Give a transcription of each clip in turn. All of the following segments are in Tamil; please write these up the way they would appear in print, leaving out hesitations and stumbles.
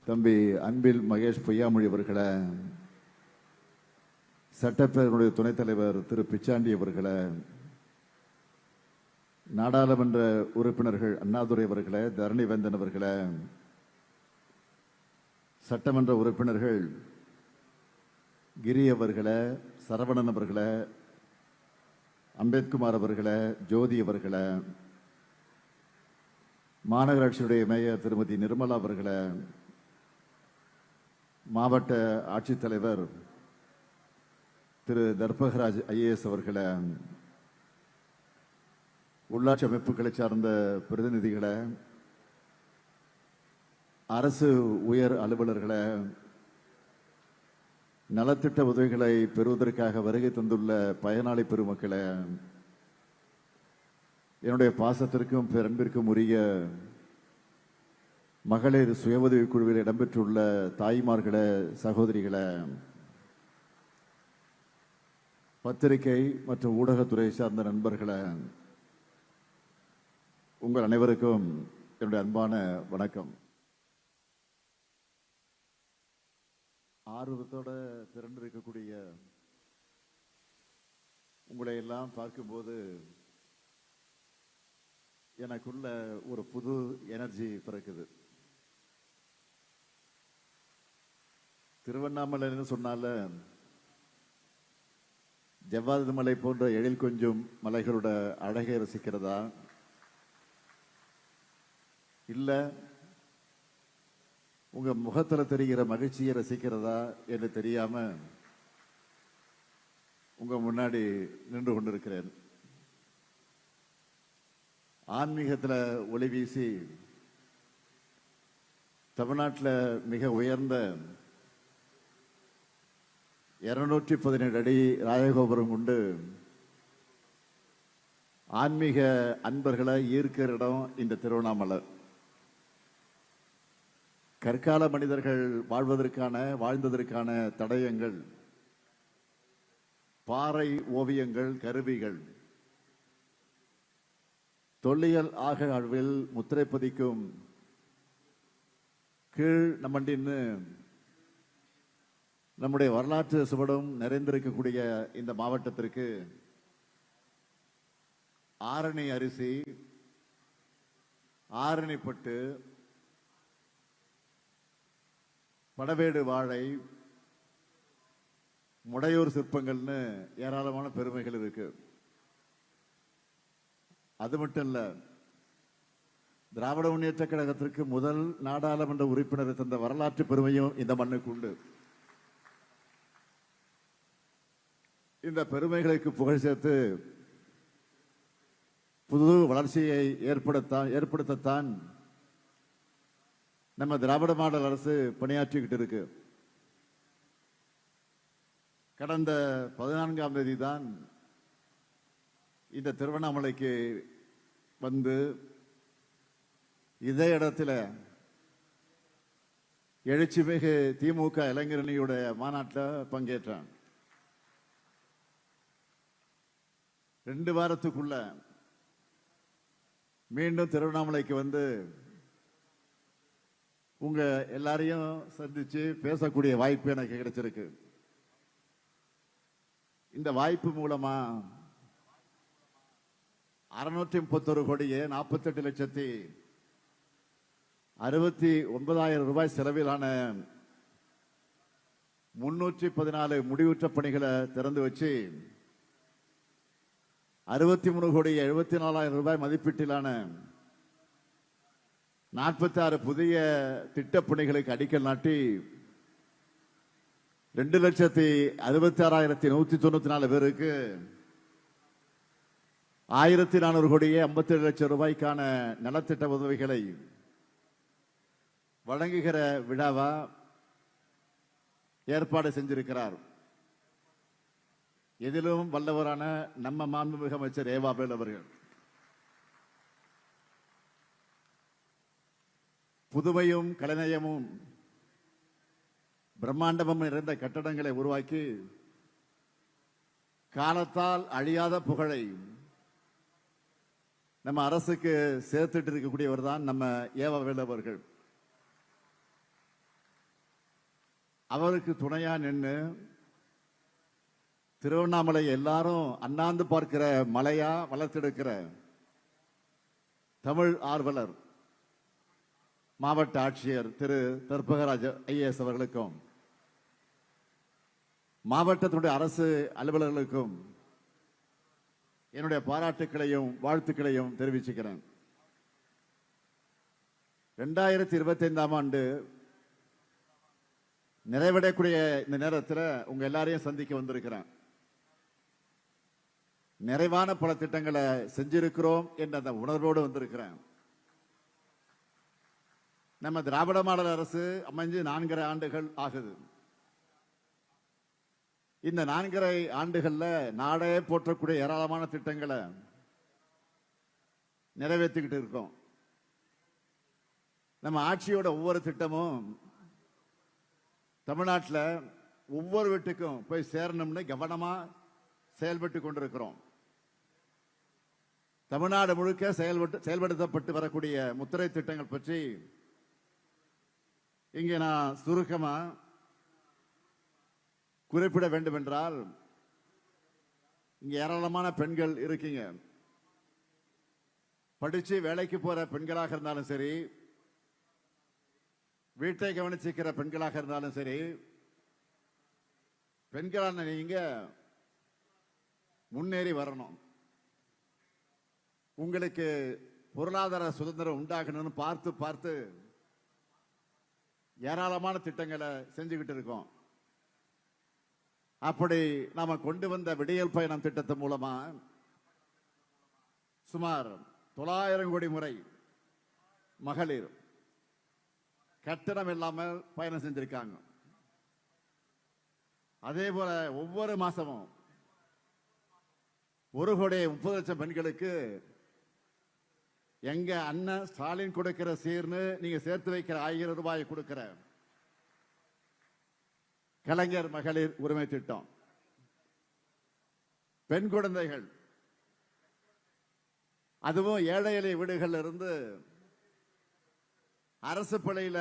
தம்பி அன்பில் மகேஷ் பொய்யாமொழி அவர்களை, சட்டப்பேரவையுடைய துணைத் தலைவர் திரு பிச்சாண்டி அவர்களை, நாடாளுமன்ற உறுப்பினர்கள் அண்ணாதுரை அவர்களை, தரணிவேந்தன் அவர்களை, சட்டமன்ற உறுப்பினர்கள் கிரி அவர்களை, சரவணன் அவர்களை, அம்பேத்குமார் அவர்களை, ஜோதி அவர்களை, மாநகராட்சியுடைய மேயர் திருமதி நிர்மலா அவர்களை, மாவட்ட ஆட்சித்தலைவர் திரு தர்பகராஜ் ஐஏஎஸ் அவர்களை, உள்ளாட்சி அமைப்புகளை சார்ந்த பிரதிநிதிகளை, அரசு உயர் அலுவலர்களை, நலத்திட்ட உதவிகளை பெறுவதற்காக வருகை தந்துள்ள பயனாளி பெருமக்களை, என்னுடைய பாசத்திற்கும் பெரும்பிற்கும் உரிய மகளிர் சுய உதவி குழுவில் இடம்பெற்றுள்ள தாய்மார்களே, சகோதரிகளை, பத்திரிகை மற்றும் ஊடகத்துறை சார்ந்த நண்பர்களை, உங்கள் அனைவருக்கும் என்னுடைய அன்பான வணக்கம். ஆர்வத்தோட திரண்டிருக்கக்கூடிய உங்களை எல்லாம் பார்க்கும்போது எனக்குள்ள ஒரு புது எனர்ஜி பிறக்குது. திருவண்ணாமலைன்னு சொன்னால ஜவ்வாது மலை போன்ற எழில் கொஞ்சம் மலைகளோட அழகை ரசிக்கிறதா, இல்ல உங்க முகத்துல தெரிகிற மகிழ்ச்சியை ரசிக்கிறதா என்று தெரியாம உங்க முன்னாடி நின்று கொண்டிருக்கிறேன். ஆன்மீகத்தில் ஒளி வீசி தமிழ்நாட்டில் மிக உயர்ந்த 217 அடி ராஜகோபுரம் கொண்டு ஆன்மீக அன்பர்களை ஈர்க்கிற இடம் இந்த திருவண்ணாமலை. கற்கால மனிதர்கள் வாழ்ந்ததற்கான தடயங்கள், பாறை ஓவியங்கள், கருவிகள், தொல்லியல் ஆய்வில் முத்திரை பதிக்கும் கீழ் நம்மண்டின்னு நம்முடைய வரலாற்று சுவடும் நிறைந்திருக்கக்கூடிய இந்த மாவட்டத்திற்கு ஆரணி அரிசி, ஆரணிப்பட்டு, படவேடு வாழை, முடையூர் சிற்பங்கள்னு ஏராளமான பெருமைகள் இருக்கு. அது மட்டும் இல்ல, திராவிட முன்னேற்ற கழகத்திற்கு முதல் நாடாளுமன்ற உறுப்பினர் தந்த வரலாற்று பெருமையும் இந்த மண்ணுக்கு உண்டு. இந்த பெருமைகளுக்கு புகழ் சேர்த்து புது வளர்ச்சியை ஏற்படுத்தத்தான் நம்ம திராவிட மாடல் அரசு பணியாற்றிக்கிட்டு இருக்கு. கடந்த 14ஆம் தேதி தான் இந்த திருவண்ணாமலைக்கு வந்து இதே இடத்துல எழுச்சிமிகு திமுக இளைஞரணியுடைய மாநாட்டில் பங்கேற்றான். 2 வாரத்துக்குள்ள மீண்டும் திருவண்ணாமலைக்கு வந்து உங்க எல்லாரையும் சந்திச்சு பேசக்கூடிய வாய்ப்பு எனக்கு கிடைச்சிருக்கு. இந்த வாய்ப்பு மூலமா 631 கோடியே 48,69,000 ரூபாய் செலவிலான 314 முடிவுற்ற பணிகளை திறந்து வச்சு 63,74,000 ரூபாய் மதிப்பீட்டிலான 46 புதிய திட்டப்பணிகளுக்கு அடிக்கல் நாட்டி 2,66,194 பேருக்கு 1,400 கோடியே 57 லட்சம் ரூபாய்க்கான நலத்திட்ட உதவிகளை வழங்குகிற விழாவா ஏற்பாடு செஞ்சிருக்கிறார். எதிலும் வல்லவரான நம்ம மாண்புமிகு அமைச்சர் ஏவாவேல் அவர்கள் புதுமையும் கலைநயமும் பிரம்மாண்டமும் நிறைந்த கட்டடங்களை உருவாக்கி காலத்தால் அழியாத புகழை நம்ம அரசுக்கு சேர்த்துட்டு இருக்கக்கூடியவர் தான் நம்ம ஏவாவேல் அவர்கள். அவருக்கு துணையா நின்று திருவண்ணாமலை எல்லாரும் அண்ணாந்து பார்க்கிற மலையா வளர்த்தெடுக்கிற தமிழ் ஆர்வலர் மாவட்ட ஆட்சியர் திரு தர்பகராஜ் ஐஏஎஸ் அவர்களுக்கும் மாவட்டத்தினுடைய அரசு அலுவலர்களுக்கும் என்னுடைய பாராட்டுக்களையும் வாழ்த்துக்களையும் தெரிவிச்சுக்கிறேன். 2025ஆம் ஆண்டு நிறைவடையக்கூடிய இந்த நேரத்தில் உங்க எல்லாரையும் சந்திக்க வந்திருக்கிறேன். நிறைவான பல திட்டங்களை செஞ்சிருக்கிறோம் என்ற அந்த உணர்வோடு வந்திருக்கிறேன். நம்ம திராவிட மாடல் அரசு அமைஞ்சு 4.5 ஆண்டுகள் ஆகுது. இந்த 4.5 ஆண்டுகள்ல நாடே போற்றக்கூடிய ஏராளமான திட்டங்களை நிறைவேற்றிக்கிட்டு இருக்கோம். நம்ம ஆட்சியோட ஒவ்வொரு திட்டமும் தமிழ்நாட்டில் ஒவ்வொரு வீட்டுக்கும் போய் சேரணும்னு கவனமா செயல்பட்டு கொண்டிருக்கிறோம். தமிழ்நாடு முழுக்க செயல்படுத்தப்பட்டு வரக்கூடிய முத்திரை திட்டங்கள் பற்றி இங்கே நான் சுருக்கமா குறிப்பிட வேண்டும் என்றால், இங்க ஏராளமான பெண்கள் இருக்கீங்க. படிச்சு வேலைக்கு போற பெண்களாக இருந்தாலும் சரி, வீட்டை கவனிச்சிக்கிற பெண்களாக இருந்தாலும் சரி, பெண்களான நீங்க முன்னேறி வரணும். உங்களுக்கு பொருளாதார சுதந்திரம் உண்டாகணும்னு பார்த்து பார்த்து ஏராளமான திட்டங்களை செஞ்சுக்கிட்டு இருக்கோம். அப்படி நாம கொண்டு வந்த விடியல் பயணம் திட்டத்தின் மூலமா சுமார் 900 கோடி முறை மகளிர் கட்டணம் இல்லாமல் பயணம் செஞ்சிருக்காங்க. அதே போல ஒவ்வொரு மாசமும் 1,30,00,000 பெண்களுக்கு எங்க அண்ணன் ஸ்டாலின் கொடுக்கிற சீர்னு நீங்க சேர்த்து வைக்கிற 1000 ரூபாய் கொடுக்கிற கலைஞர் மகளிர் உரிமை திட்டம், பெண் குழந்தைகள், அதுவும் ஏழை எளிய வீடுகள்ல இருந்து அரசு பள்ளியில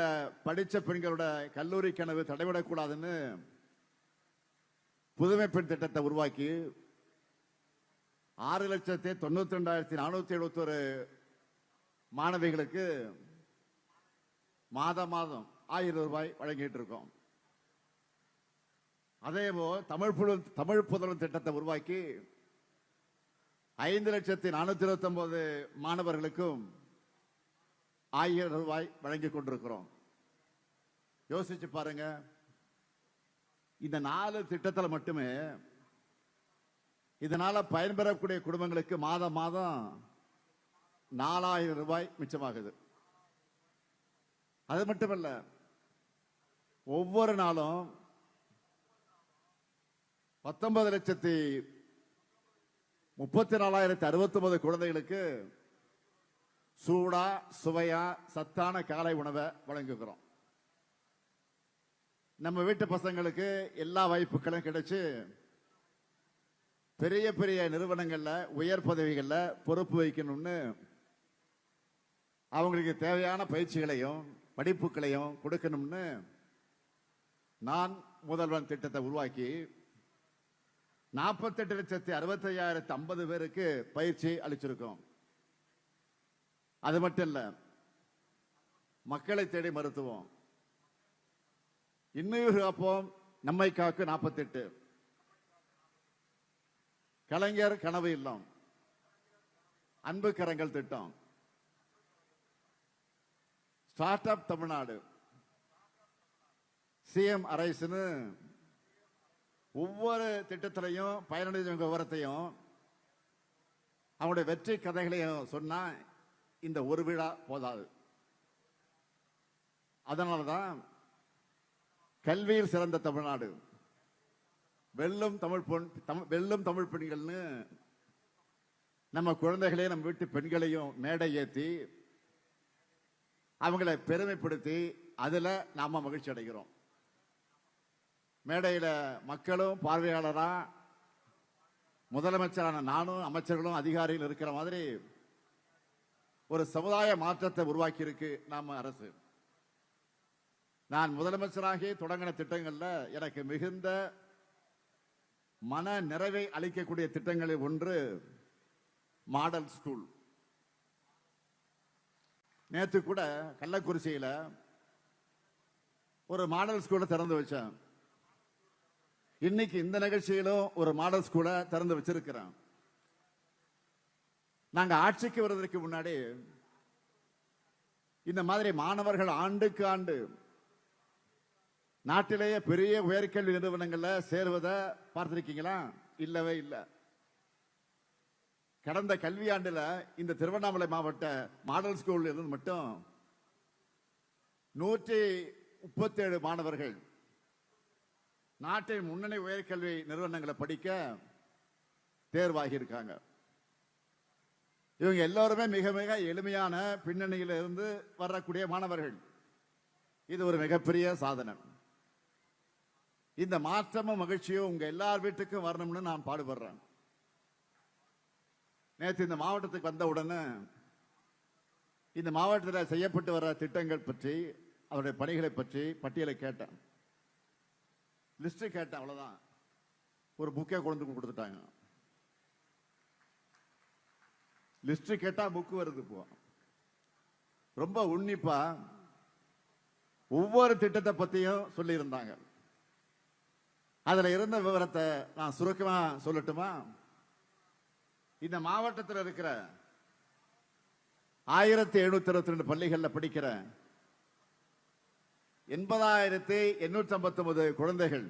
படிச்ச பெண்களோட கல்லூரி கனவு தடைவிடக்கூடாதுன்னு புதுமை பெண் திட்டத்தை உருவாக்கி 6,92,471 மாணவிகளுக்கு மாதம் 1000 ரூபாய் வழங்கிட்டு இருக்கோம். அதேபோல் தமிழ் புதல்வன் திட்டத்தை உருவாக்கி 5,429 மாணவர்களுக்கும் 1000 ரூபாய் வழங்கி கொண்டிருக்கிறோம். யோசிச்சு பாருங்க, இந்த 4 திட்டத்தில் மட்டுமே இதனால பயன்பெறக்கூடிய குடும்பங்களுக்கு மாதம் 4,000 ரூபாய் மிச்சமாகுது. அது மட்டுமல்ல, ஒவ்வொரு நாளும் 19,34,069 குழந்தைகளுக்கு சூடா சுவையா சத்தான காலை உணவை வழங்குகிறோம். நம்ம வீட்டு பசங்களுக்கு எல்லா வாய்ப்புகளும் கிடைச்சு பெரிய பெரிய நிறுவனங்கள்ல உயர் பதவிகள்ல பொறுப்பு வைக்கணும்னு அவங்களுக்கு தேவையான பயிற்சிகளையும் படிப்புகளையும் கொடுக்கணும்னு நான் முதல்வன் திட்டத்தை உருவாக்கி 48,65,050 பேருக்கு பயிற்சி அளிச்சிருக்கோம். அது மட்டும் இல்ல, மக்களை தேடி மருத்துவம், இன்னுயிர் காப்போம் நம்மை காக்கு 48, கலைஞர் கனவு இல்லம், அன்பு கரங்கள் திட்டம், ஸ்டார்ட் அப் தமிழ்நாடு, சிஎம் அரைஸ்னு ஒவ்வொரு திட்டத்திலையும் பயனடைஞ்சவங்க விவரத்தையும் அவங்களுடைய வெற்றி கதைகளையும் சொன்னா இந்த ஒரு விழா போதாது. அதனாலதான் கல்வியில் சிறந்த தமிழ்நாடு, வெல்லும் தமிழ் பெண்கள்னு நம்ம குழந்தைகளையும் நம்ம வீட்டு பெண்களையும் மேடை ஏற்றி அவங்களை பெருமைப்படுத்தி அதுல நாம மகிழ்ச்சி அடைகிறோம். மேடையில மக்களும் பார்வையாளரா முதலமைச்சரான நானும் அமைச்சர்களும் அதிகாரிகள் இருக்கிற மாதிரி ஒரு சமுதாய மாற்றத்தை உருவாக்கி இருக்கு நாம அரசு. நான் முதலமைச்சராகி தொடங்கின திட்டங்கள்ல எனக்கு மிகுந்த மன நிறைவை அளிக்கக்கூடிய திட்டங்களில் ஒன்று மாடல் ஸ்கூல். நேற்று கூட கள்ளக்குறிச்சியில ஒரு மாடல் ஸ்கூலை திறந்து வச்சேன். இன்னைக்கு இந்த நிகழ்ச்சியிலும் ஒரு மாடல் ஸ்கூலை திறந்து வச்சிருக்கிறேன். நாங்க ஆட்சிக்கு வருவதற்கு முன்னாடி இந்த மாதிரி மாணவர்கள் ஆண்டுக்கு ஆண்டு நாட்டிலேயே பெரிய உயர்கல்வி நிறுவனங்கள்ல சேருவதை பார்த்திருக்கீங்களா? இல்லவே இல்லை. கடந்த கல்வியாண்டுல இந்த திருவண்ணாமலை மாவட்ட மாடல் ஸ்கூல் இருந்து மட்டும் 137 மாணவர்கள் நாட்டின் முன்னணி உயர்கல்வி நிறுவனங்களை படிக்க தேர்வாகி இருக்காங்க. இவங்க எல்லாருமே மிக மிக எளிமையான பின்னணியில இருந்து வரக்கூடிய மாணவர்கள். இது ஒரு மிகப்பெரிய சாதனை. இந்த மாற்றமும் மகிழ்ச்சியும் உங்க எல்லார் வீட்டுக்கும் வரணும்னு நான் பாடுபடுறேன். நேற்று இந்த மாவட்டத்துக்கு வந்த உடனே இந்த மாவட்டத்தில் செய்யப்பட்டு வர திட்டங்கள் பற்றி, அவருடைய பணிகளை பற்றி பட்டியலை கேட்டேன், லிஸ்ட் கேட்டேன். அவ்வளவுதான். ஒரு புக்கை கொண்டு கொடுத்துட்டாங்க. லிஸ்ட் கேட்டா புக் வருது. இப்போ ரொம்ப உன்னிப்பா ஒவ்வொரு திட்டத்தை பத்தியும் சொல்லி இருந்தாங்க. அதுல இருந்த விவரத்தை நான் சுருக்கமா சொல்லட்டுமா? இந்த மாவட்டத்தில் இருக்கிற 1722 பள்ளிகள்ல படிக்கிற 80,859 குழந்தைகள்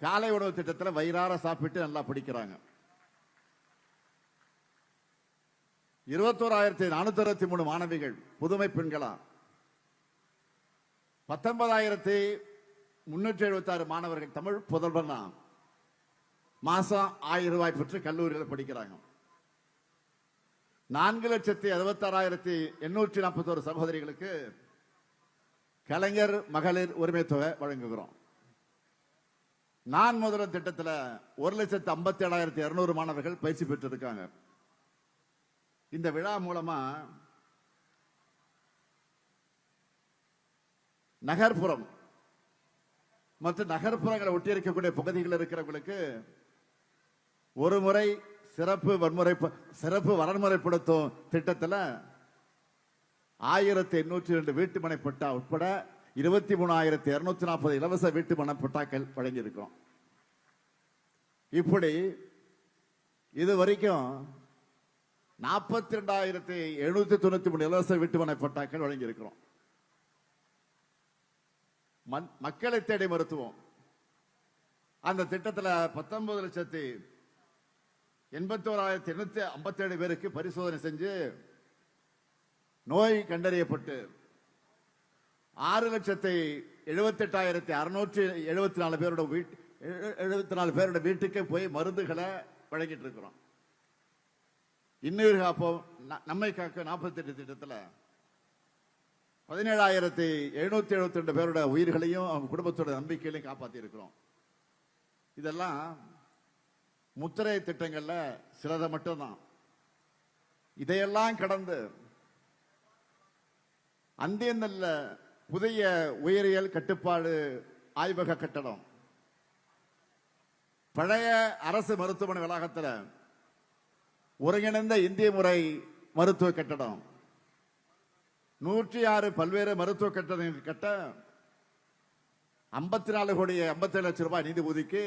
காலை உணவு திட்டத்தில் வயிறார சாப்பிட்டு நல்லா படிக்கிறாங்க. 21,463 மாணவிகள் புதுமை பெண்களா, 19,376 மாணவர்கள் தமிழ் புதல்வனா மாசம் 1000 ரூபாய் பெற்று கல்லூரியில் படிக்கிறாங்க. 4,66,841 சகோதரிகளுக்கு கலைஞர் மகளிர் உரிமை தொகை வழங்குகிறோம். நான் முதல்வர் திட்டத்தில் 1,57,200 மாணவர்கள் பயிற்சி பெற்றிருக்காங்க. இந்த விழா மூலமா நகர்ப்புறம் மற்றும் நகர்ப்புறங்களை ஒட்டி இருக்கக்கூடிய பகுதிகளில் இருக்கிறவங்களுக்கு ஒரு முறை சிறப்பு வரன்முறைப்படுத்தும் திட்டத்தில் 1,802 வீட்டுமனை பட்டா உட்பட 23,240 இலவச வீட்டுமனை பட்டாக்கள் வழங்கியிருக்கிறோம். இப்படி இது வரைக்கும் 42,793 இலவச வீட்டுமனை பட்டாக்கள் வழங்கியிருக்கிறோம். மக்களை தேடி மருத்துவம் அந்த திட்டத்தில் 19,81,857 பேருக்கு பரிசோதனை செஞ்சு நோய் கண்டறியப்பட்டு 6,78,674 பேரோட வீட்டுக்கு போய் மருந்துகளை வழங்கிட்டு இருக்கிறோம். இன்னுயிர் காப்போம் நம்மை காக்க 48 திட்டத்தில் 17,772 பேரோட உயிர்களையும் அவங்க குடும்பத்தோட நம்பிக்கையிலையும் காப்பாற்றி இருக்கிறோம். இதெல்லாம் முத்திரை திட்டங்கள்ல சிலதை மட்டும்தான். இதையெல்லாம் கடந்து அந்தியநல்ல புதிய உயிரியல் கட்டுப்பாடு ஆய்வக கட்டடம், பழைய அரசு மருத்துவமனை வளாகத்தில் ஒருங்கிணைந்த இந்திய முறை மருத்துவ கட்டடம், 106 பல்வேறு மருத்துவ கட்டடங்கள் கட்ட 54 கோடி 57 லட்சம் ரூபாய் நிதி ஒதுக்கி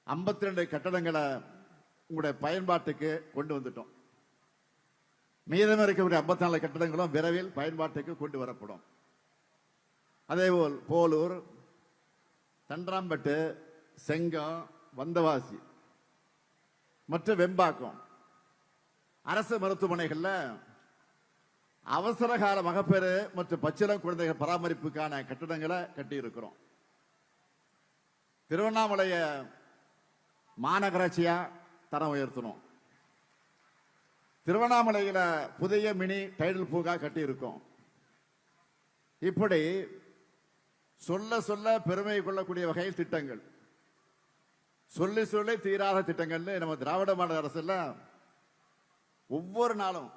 52 கட்டடங்களை உங்களுடைய பயன்பாட்டுக்கு கொண்டு வந்துட்டோம். மீதம் இருக்கக்கூடிய 54 கட்டடங்களும் விரைவில் பயன்பாட்டுக்கு கொண்டு வரப்படும். அதேபோல் போலூர், தண்டராம்பட்டு, செங்கம், வந்தவாசி மற்றும் வெம்பாக்கம் அரசு மருத்துவமனைகள்ல அவசர கால மகப்பேறு மற்றும் பச்சிளம் குழந்தைகள் பராமரிப்புக்கான கட்டடங்களை கட்டி இருக்கிறோம். திருவண்ணாமலைய மாநகராட்சியா தரம் உயர்த்தணும். திருவண்ணாமலையில புதிய மினி டைடல் பூங்கா கட்டி இருக்கோம். இப்படி சொல்ல சொல்ல பெருமை கொள்ளக்கூடிய வகையில் திட்டங்கள், சொல்லி சொல்லி தீராத திட்டங்கள் நம்ம திராவிட மாடல் அரசுல ஒவ்வொரு நாளும்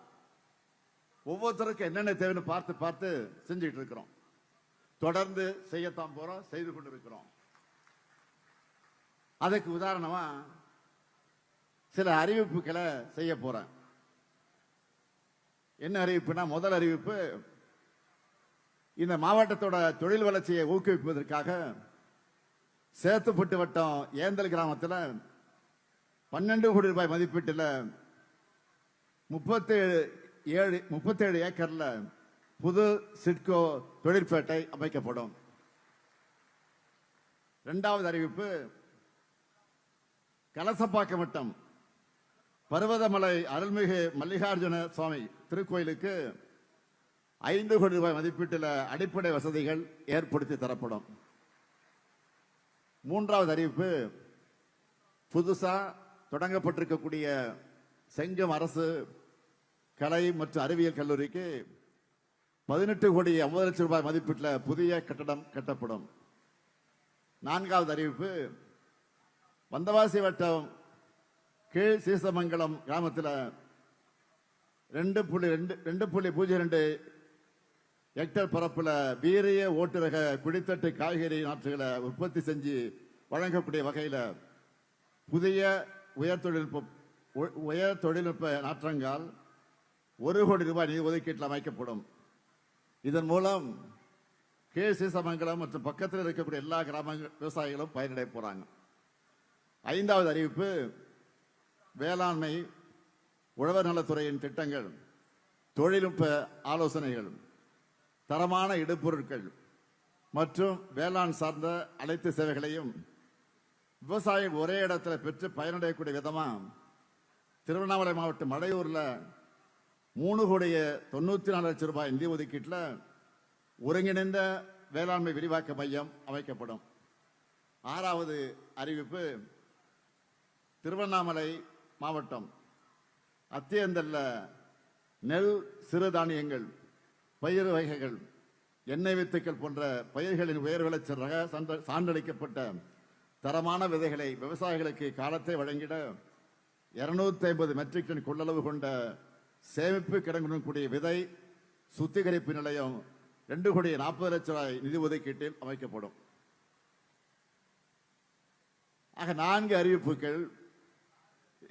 ஒவ்வொருத்தருக்கும் என்னென்ன தேவைன்னு பார்த்து பார்த்து செஞ்சுட்டு இருக்கிறோம். தொடர்ந்து செய்யத்தான் போறோம், செய்து கொண்டிருக்கிறோம். அதுக்கு உதாரணமா சில அறிவிப்புகளை செய்ய போறேன். என்ன அறிவிப்புனா, முதல் அறிவிப்பு, இந்த மாவட்டத்தோட தொழில் வளர்ச்சியை ஊக்குவிப்பதற்காக சேத்துப்பட்டு வட்டம் ஏந்தல் கிராமத்தில் 12 கோடி ரூபாய் மதிப்பீட்டில் 37 ஏக்கர்ல புது சிட்கோ தொழிற்பேட்டை அமைக்கப்படும். இரண்டாவது அறிவிப்பு, கலசப்பாக்கம் வட்டம் பர்வதமலை அருள்மிகு மல்லிகார்ஜுன சுவாமி திருக்கோயிலுக்கு 5 கோடி ரூபாய் மதிப்பீட்டில் அடிப்படை வசதிகள் ஏற்படுத்தி தரப்படும். மூன்றாவது அறிவிப்பு, புதுசா தொடங்கப்பட்டிருக்கக்கூடிய செங்கம் அரசு கலை மற்றும் அறிவியல் கல்லூரிக்கு 18 கோடி 50 லட்சம் ரூபாய் மதிப்பீட்டில் புதிய கட்டடம் கட்டப்படும். நான்காவது அறிவிப்பு, வந்தவாசி வட்டம் கீழ் சீசமங்கலம் கிராமத்தில் 2.02 ஹெக்டர் பரப்புல வீரிய ஓட்டுரக குடித்தட்டு காய்கறி நாற்றுகளை உற்பத்தி செஞ்சு வழங்கக்கூடிய வகையில் புதிய உயர் தொழில்நுட்ப நாற்றங்கால் 1 கோடி ரூபாய் நிதி ஒதுக்கீட்டில் அமைக்கப்படும். இதன் மூலம் கீழ் சீசமங்கலம் மற்றும் பக்கத்தில் இருக்கக்கூடிய எல்லா கிராம விவசாயிகளும் பயனடைய போறாங்க. ஐந்தாவது அறிவிப்பு, வேளாண்மை உழவர் நலத்துறையின் திட்டங்கள், தொழில்நுட்ப ஆலோசனைகள், தரமான இடுபொருட்கள் மற்றும் வேளாண் சார்ந்த அனைத்து சேவைகளையும் விவசாயிகள் ஒரே இடத்துல பெற்று பயனடையக்கூடிய விதமா திருவண்ணாமலை மாவட்டம் மடையூர்ல 3 கோடி 94 லட்சம் ரூபாய் நிதி ஒதுக்கீட்டில் ஒருங்கிணைந்த வேளாண்மை விரிவாக்க மையம் அமைக்கப்படும். ஆறாவது அறிவிப்பு, திருவண்ணாமலை மாவட்டம் அத்தியந்தல்ல நெல், சிறுதானியங்கள், பயிர் வகைகள், எண்ணெய் வித்துக்கள் போன்ற பயிர்களின் உயர் விளைச்சல் ரக சான்றளிக்கப்பட்ட தரமான விதைகளை விவசாயிகளுக்கு காலத்தை வழங்கிட 250 மெட்ரிக் டன் கொள்ளளவு கொண்ட சேமிப்பு கிடங்குடன் கூடிய விதை சுத்திகரிப்பு நிலையம் 2 கோடி 40 லட்சம் ரூபாய் நிதி ஒதுக்கீட்டில் அமைக்கப்படும். ஆக 4 அறிவிப்புகள்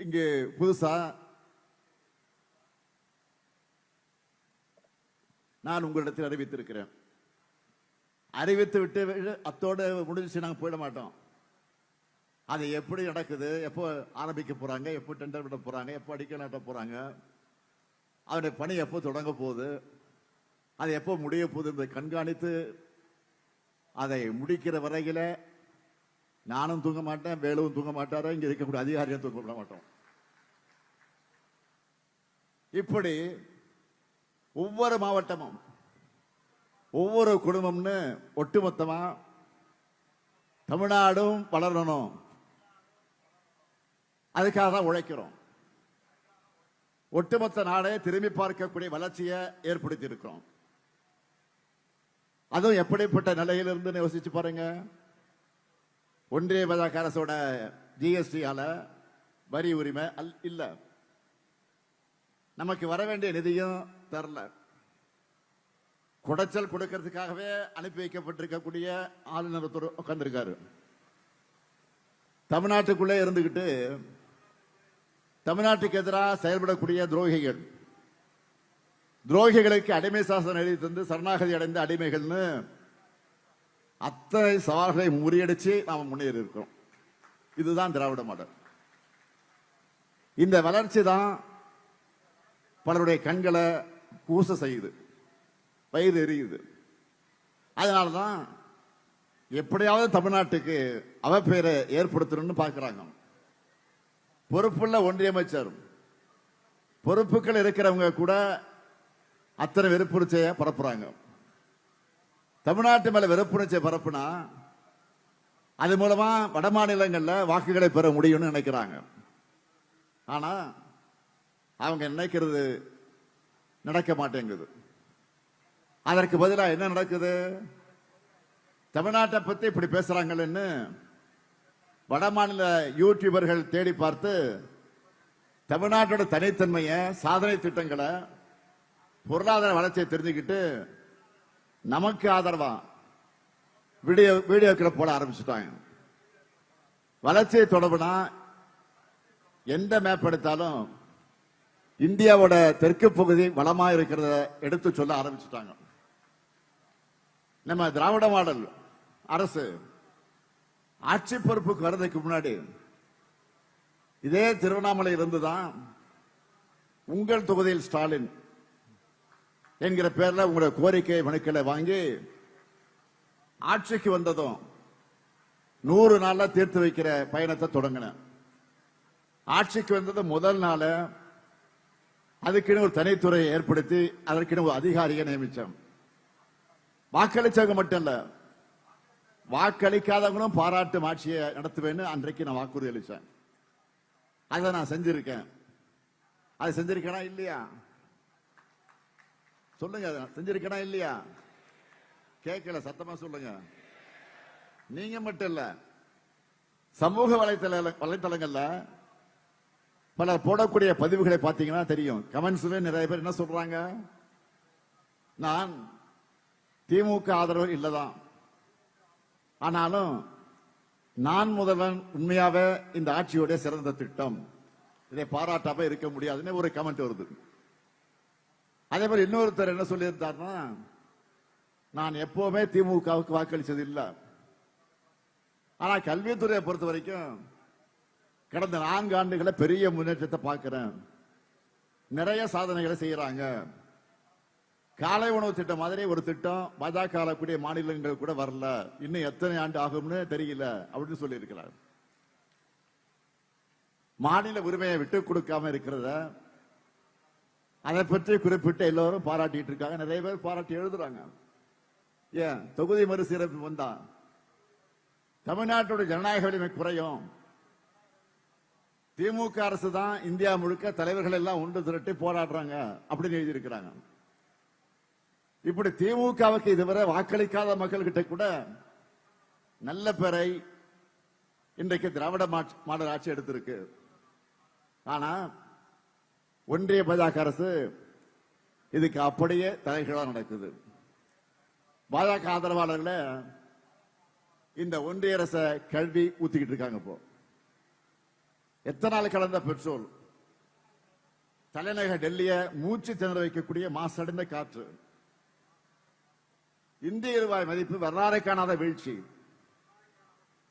இங்கு புதுசா நான் உங்களிடத்தில் அறிவித்திருக்கிறேன். அறிவித்து விட்டு அத்தோடு முடிஞ்சு நாங்கள் போயிட மாட்டோம். அது எப்படி நடக்குது, எப்போ ஆரம்பிக்க போறாங்க, எப்போ டெண்டர் விட போறாங்க, எப்போ அடிக்கல் நாட்ட போறாங்க, அவருடைய பணி எப்போ தொடங்க போகுது, அது எப்போ முடிய போகுது என்பதை கண்காணித்து அதை முடிக்கிற வரையில நானும் தூங்க மாட்டேன், வேலுவும் தூங்க மாட்டாரோ, இங்க இருக்கக்கூடிய அதிகாரியும் தூங்க மாட்டோம். இப்படி ஒவ்வொரு மாவட்டமும் ஒவ்வொரு குடும்பம்னு ஒட்டுமொத்தமா தமிழ்நாடும் வளரணும், அதுக்காக தான் உழைக்கிறோம். ஒட்டுமொத்த நாடே திரும்பி பார்க்கக்கூடிய வளர்ச்சியை ஏற்படுத்தி இருக்கிறோம். அதுவும் எப்படிப்பட்ட நிலையிலிருந்து யோசிச்சு பாருங்க. ஒன்றிய பாஜக அரசோட ஜிஎஸ்டியால வரி உரிமை இல்ல, நமக்கு வர வேண்டிய நிதியும் தரல, குடைச்சல் கொடுக்கிறதுக்காகவே அனுப்பி வைக்கப்பட்டிருக்கக்கூடிய ஆளுநர் உட்கார்ந்திருக்காரு. தமிழ்நாட்டுக்குள்ளே இருந்துகிட்டு தமிழ்நாட்டுக்கு எதிராக செயல்படக்கூடிய துரோகிகளுக்கு அடிமை சாசனம் எழுதி தந்து சரணாகதி அடைந்த அடிமைகள்னு அத்தனை சவால்களை முறியடிச்சு நாம் முன்னேறி இருக்கிறோம். இதுதான் திராவிட மாடல். இந்த வளர்ச்சி தான் பலருடைய கண்களை கூச செய்யுது, வயிறு எரியுது. அதனாலதான் எப்படியாவது தமிழ்நாட்டுக்கு அவப்பெயரை ஏற்படுத்தணும்னு பார்க்கிறாங்க. பொறுப்புள்ள ஒன்றிய அமைச்சர், பொறுப்புகள் இருக்கிறவங்க கூட அத்தனை வெறுப்புணர்ச்சியை பரப்புறாங்க. தமிழ்நாட்டு மேல வெறுப்புணர்ச்சியை பரப்புனா அது மூலமா வட மாநிலங்கள்ல வாக்குகளை பெற முடியும்னு நினைக்கிறாங்க. ஆனா அவங்க நினைக்கிறது நடக்க மாட்டேங்குது. அதற்கு பதிலாக என்ன நடக்குது? தமிழ்நாட்டை பத்தி இப்படி பேசுறாங்கன்னு வட மாநில யூடியூபர்கள் தேடி பார்த்து தமிழ்நாட்டோட தனித்தன்மையை, சாதனை திட்டங்களை, பொருளாதார வளர்ச்சியை தெரிஞ்சுக்கிட்டு நமக்கு ஆதரவா வீடியோக்களை போட ஆரம்பிச்சுட்டாங்க. வளர்ச்சியை தொடர்புனா எந்த மேப் எடுத்தாலும் இந்தியாவோட தெற்கு பகுதி வளமா இருக்கிறத எடுத்து சொல்ல ஆரம்பிச்சுட்டாங்க. நம்ம திராவிட மாடல் அரசு ஆட்சி பொறுப்புக்கு வர்றதுக்கு முன்னாடி இதே திருவண்ணாமலை இருந்துதான் உங்கள் தொகுதியில் ஸ்டாலின் என்கிற பேர்ல உங்களுடைய கோரிக்கை மனுக்களை வாங்கி ஆட்சிக்கு வந்ததும் 100 நாள்ல தீர்த்து வைக்கிற பயணத்தை தொடங்கின. ஆட்சிக்கு வந்தது முதல் நாள் அதுக்குன்னு ஒரு தனித்துறையை ஏற்படுத்தி அதற்குன்னு ஒரு அதிகாரியை நியமிச்சோம். வாக்களிச்சவங்க மட்டும் இல்ல, வாக்களிக்காதவங்களும் பாராட்டு ஆட்சியை நடத்துவேன்னு அன்றைக்கு நான் வாக்குறுதி அளிச்சேன். அதை நான் செஞ்சிருக்கேன். அதை செஞ்சிருக்கேனா இல்லையா சொல்லுங்க. செஞ்சிருக்கேனா இல்லையா? கேட்கல, சத்தமா சொல்லுங்க. நீங்க மட்டும் இல்ல, சமூக வலைத்தளங்கள்ல பலர் போடக்கூடிய பதிவுகளை பார்த்தீங்கன்னா தெரியும். கமெண்ட்ஸ்ல நிறைய பேர் என்ன சொல்றாங்க, நான் திமுக ஆதரவு இல்லதான், ஆனாலும் நான் முதல்வன் உண்மையாவே இந்த ஆட்சியோட சிறந்த திட்டம், இதை பாராட்டாம இருக்க முடியாதுன்னு ஒரு கமெண்ட் வருது. அதே மாதிரி இன்னொருத்தர் என்ன சொல்லியிருந்தாருன்னா, நான் எப்பவுமே திமுகவுக்கு வாக்களிச்சது இல்லை, ஆனா கல்வித்துறையை பொறுத்த வரைக்கும் கடந்த 4 ஆண்டுகளை பெரிய முன்னேற்றத்தை பார்க்கிறேன், நிறைய சாதனைகளை செய்யறாங்க. காலை உணவு திட்டம் மாதிரி ஒரு திட்டம் பாஜக ஆளக்கூடிய மாநிலங்கள் கூட வரல, இன்னும் எத்தனை ஆண்டு ஆகும்னு தெரியல அப்படின்னு சொல்லி இருக்கிறார். மாநில உரிமையை விட்டு கொடுக்காம இருக்கிறத அதை பற்றி குறிப்பிட்டு எல்லாரும் பாராட்டிட்டு இருக்காங்க. நிறைய பேர் பாராட்டி எழுதுறாங்க. ஏன் தொகுதி மறுசீரமைப்பு வந்தா தமிழ்நாட்டோட ஜனநாயக வலிமை குறையும், திமுக அரசு தான் இந்தியா முழுக்க தலைவர்கள் எல்லாம் ஒன்று திரட்டி போராடுறாங்க அப்படின்னு எழுதியிருக்கிறாங்க. இப்படி திமுகவுக்கு இதுவரை வாக்களிக்காத மக்கள் கிட்ட கூட நல்ல பேரை இன்றைக்கு திராவிட மாடல் ஆட்சி எடுத்திருக்கு. ஆனா ஒன்றிய பாஜக அரசு இதுக்கு அப்படியே தலைகீழா நடக்குது. பாஜக ஆதரவாளர்கள இந்த ஒன்றிய அரசை கல்வி ஊத்திக்கிட்டு இருக்காங்க. இப்போ எத்தனை நாள் கலந்த பெட்ரோல், தலைநகர் டெல்லிய மூச்சு திணற வைக்கக்கூடிய மாசடைந்த காற்று, இந்திய ரூபாய் மதிப்பு வரலாறு காணாத வீழ்ச்சி,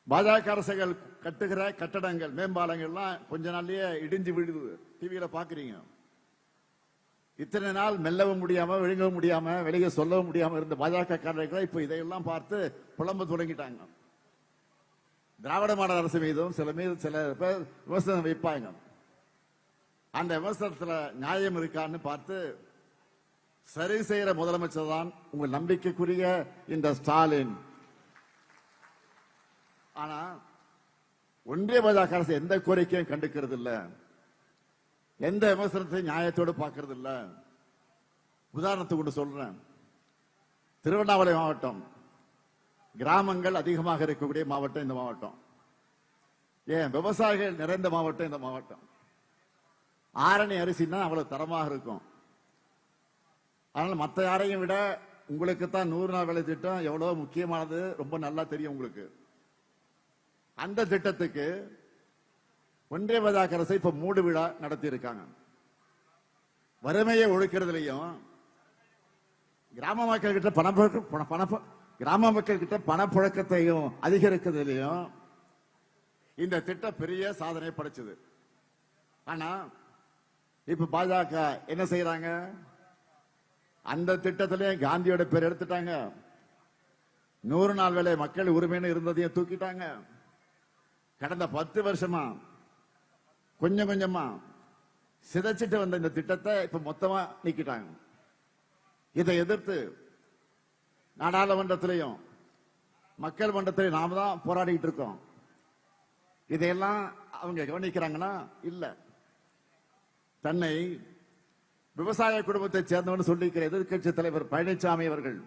பாஜக அரசுகள் கட்டுகிற கட்டடங்கள் மேம்பாலங்கள்லாம் கொஞ்ச நாள்லயே இடிஞ்சு விழுது, டிவியில பாக்குறீங்க. இத்தனை நாள் மெல்லவும் முடியாம விழுங்கவும் முடியாம வெளியே சொல்லவும் முடியாம இருந்த பாஜக காரர்கள் இப்ப இதையெல்லாம் பார்த்து புலம்ப தொடங்கிட்டாங்க. திராவிட மாடல் அரசு மீதும் சில பேர் விமர்சனம் வைப்பாங்க. அந்த விமர்சனத்துல நியாயம் இருக்கான்னு பார்த்து சரி செய்யற முதலமைச்சர் தான் உங்கள் நம்பிக்கைக்குரிய இந்த ஸ்டாலின். ஆனா ஒன்றிய பாஜக அரசு எந்த கோரிக்கையும் கண்டுக்கிறது இல்ல, எந்த விமர்சனத்தையும் நியாயத்தோடு பார்க்கறது இல்ல. உதாரணத்துக்கு ஒன்று சொல்றேன். திருவண்ணாமலை மாவட்டம் கிராமங்கள் அதிகமாக இருக்கக்கூடிய மாவட்டம் இந்த மாவட்டம். ஏன் விவசாயிகள் நிறைந்த மாவட்டம் இந்த மாவட்டம். ஆரணி அரிசினா அவ்வளவு தரமாக இருக்கும். அதனால மற்ற யாரையும் விட உங்களுக்கு தான் 100 நாள் வேலை திட்டம் எவ்வளவு முக்கியமானது ரொம்ப நல்லா தெரியும் உங்களுக்கு. அந்த திட்டத்துக்கு ஒன்றிய பாஜக அரசு இப்ப மூடு விழா நடத்தி இருக்காங்க. வறுமையை ஒழிக்கிறதுலையும் கிராம மக்கள் கிட்ட கிராம மக்கள் கிட்ட பணப்புழக்கத்தையும் அதிகரிக்கிறதுலையும் இந்த திட்டம் பெரிய சாதனை படைச்சது. ஆனா இப்ப பாஜக என்ன செய்யறாங்க, அந்த திட்டத்திலே காந்தியோட பேர் எடுத்துட்டாங்க. 100 நாள் வேலை மக்கள் உரிமைன்னு இருந்ததையும் தூக்கிட்டாங்க. கடந்த 10 வருஷமா கொஞ்சம் கொஞ்சமா சிதைச்சிட்டு வந்த இந்த திட்டத்தை இப்ப மொத்தமா நீக்கிட்டாங்க. இதை எதிர்த்து நாடாளுமன்றத்திலையும் மக்கள் மன்றத்திலையும் நாம தான் போராடிட்டு இருக்கோம். இதையெல்லாம் அவங்க கவனிக்கிறாங்கன்னா இல்ல. தன்னை விவசாய குடும்பத்தை சேர்ந்தவன் சொல்லிக்கிற எதிர்கட்சி தலைவர் பழனிசாமி அவர்கள்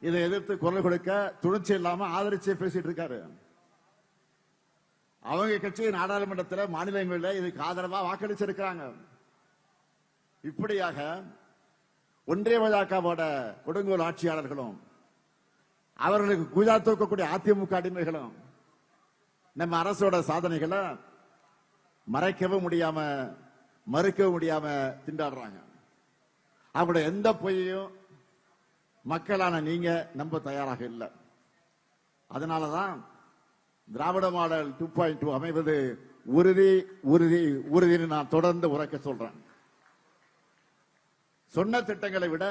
இதை எதிர்த்து குரல் கொடுக்க துணிச்சி இல்லாம ஆதரிச்சு பேசிட்டு இருக்காரு. அவங்க கட்சி நாடாளுமன்றத்தில் மாநிலங்களில் இதுக்கு ஆதரவா வாக்களிச்சிருக்கிறாங்க. இப்படியாக ஒன்றிய பாஜகவோட கொடுங்கோல் ஆட்சியாளர்களும் அவர்களுக்கு குஜா தூக்கக்கூடிய அதிமுக அடிமைகளும் நம்ம அரசோட சாதனைகளை மறைக்கவும் முடியாம மறுக்கவும் முடியாம திண்டாடுறாங்க. அவங்களோட எந்த பொய்யையும் மக்களான நீங்க நம்ப தயாராக இல்லை. அதனாலதான் திராவிட மாடல் 2.2 அமைவது உறுதி உறுதி உறுதினு நான் தொடர்ந்து உரைக்க சொல்றேன். சொன்ன திட்டங்களை விட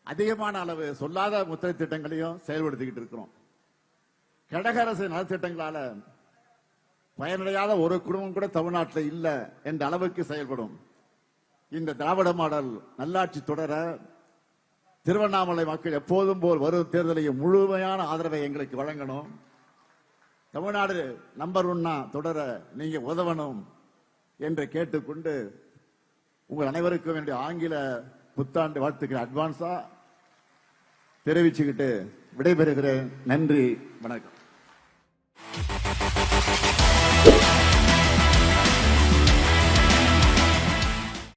அதிகமான அளவு சொல்லாத முத்திரை திட்டங்களையும் செயல்படுத்திக்கிட்டு இருக்கிறோம். கடக அரசு நலத்திட்டங்களால பயனடையாத ஒரு குடும்பம் கூட தமிழ்நாட்டில் இல்ல என்ற அளவுக்கு செயல்படும் இந்த திராவிட மாடல் நல்லாட்சி தொடர திருவண்ணாமலை மக்கள் எப்போதும் போல் வரும் தேர்தலையும் முழுமையான ஆதரவை எங்களுக்கு வழங்கணும். தமிழ்நாடு நம்பர் 1 தொடர நீங்க உதவணும் என்று கேட்டுக்கொண்டு உங்கள் அனைவருக்கும் என்னுடைய ஆங்கில புத்தாண்டு வாழ்த்துக்களை அட்வான்ஸா தெரிவிச்சுக்கிட்டு விடைபெறுகிறேன். நன்றி, வணக்கம்.